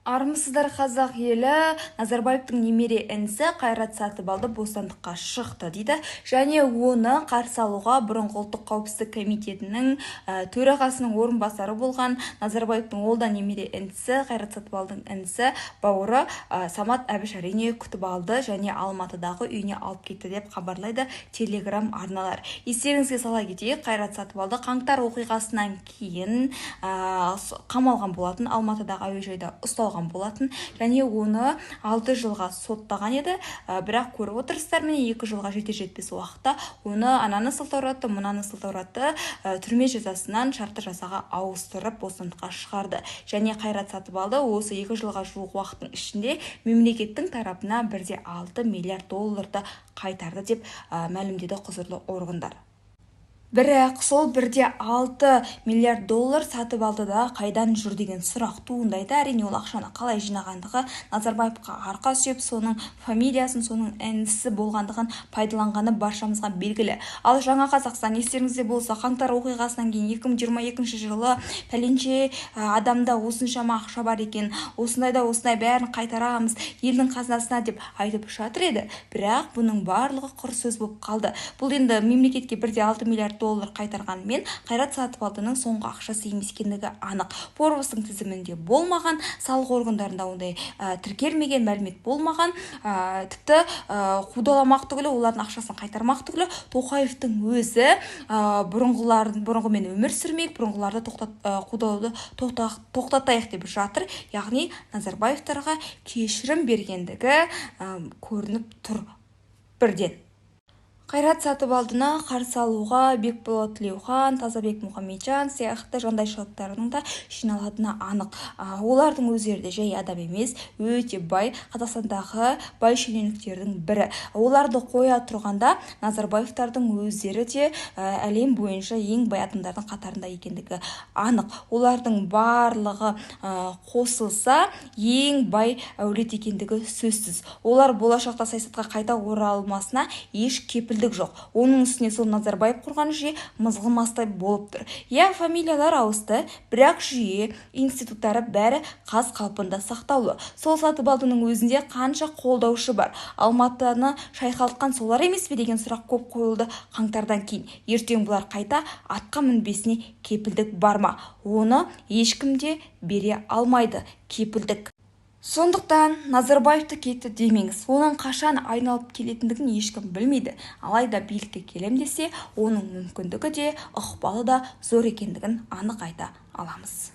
Армысыздар қазақ елі. Назарбаевтың немере інісі Қайрат Сатыбалды бостандыққа шықты дейді. Және оны қарсы алуға бұрынғы ұлттық қауіпсіздік комитетінің төрағасының орынбасары болған Назарбаевтың олда немере інісі Қайрат Сатыбалдың інісі бауыры Самат Әбіш әрине күтіп алды және Алматыдағы үйіне алып кетті деп хабарлайды Телеграм арналар. Естеріңізге сала кетейік, Қайрат Сатыбалды қаңтар оқиғасынан кейін қамалған болатын, Алматыдағы әуежайда ұсталған болатын және оны 6 жылға соттаған еді. Бірақ көріп отырсыздар, міне 2 жылға жетер-жетпес уақытта оны ананы сылтауратты, мынаны сылтауратты түрме жазасынан шартты жазаға ауыстырып бостандыққа шығарды. Және Қайрат Сатыбалды осы 2 жылға жуық уақыттың ішінде мемлекеттің тарапына 1,6 миллиард долларды қайтарды деп мәлімдеді құзырлы органдар. Бірақ сол 1,6 миллиард доллар Сатыбалдыда қайдан жүр деген сұрақ туындайды. Әрине ол ақшаны қалай жинағандығы, Назарбаевқа арқа сүйеп, соның фамилиясын, соның інісі болғандығын пайдаланғаны баршамызға белгілі. Ал жаңа Қазақстан, естеріңізде болса, қаңтар оқиғасынан кейін 2022 жылы пәленше адамда осыншама ақша бар екен, осындайда осындай бәрін қайтарамыз елдің қазынасына деп айтып жатыр еді. Бірақ бұның барлығы құр сөз болып қалды. Бұл енді мемлекетке 1,6 миллиард доллар қайтарғанымен Қайрат Сатыбалдының соңғы ақшасы емес екендігі анық. Форбстың тізімінде болмаған, салық органдарында ондай тіркелмеген, мәлімет болмаған. Тіпті қудаламақ түгілі, олардың ақшасын қайтармақ түгілі Тоқаевтың өзі бұрынғымен өмір сүрмек, бұрынғыларды қудалауды тоқтатайық деп жатыр. Яғни Назарбаевтарға кешірім бергендігі көрініп тұр бірден. Қайрат Сатыбалдыны қарсы алуға Бекболат Тілеухан, Тазабек Мұхамеджан сияқты жандайшылықтарының да жиналатыны анық. Олардың өздері де жай адам емес, өте бай, Қазақстандағы бай шенеуніктердің бірі. Оларды қоя тұрғанда Назарбаевтардың өздері де әлем бойынша ең бай адамдардың қатарында екендігі анық. Олардың барлығы қосылса ең бай әулет екендігі сөзсіз. Олар болашақта саясатқа қайта оралмасына еш кепілдік жоқ. Оның үстіне сол Назарбаев құрған жүйе мызғымастай болып тұр. Фамилиялар ауысты, бірақ жүйе, институттары бәрі қаз қалпында сақтаулы. Сол Сатыбалдының өзінде қанша қолдаушы бар? Алматыны шайқалтқан солар емес пе деген сұрақ көп қойылды қаңтардан кейін. Ертең бұлар қайта атқа мінбесіне кепілдік бар ма? Оны ешкім де бере алмайды, кепілдік. Сондықтан Назарбаевты кетті демеңіз. Оның қашан айналып келетіндігін ешкім білмейді. Алайда билікке келем десе, оның мүмкіндігі де, ықпалы да зор екендігін анық айта аламыз.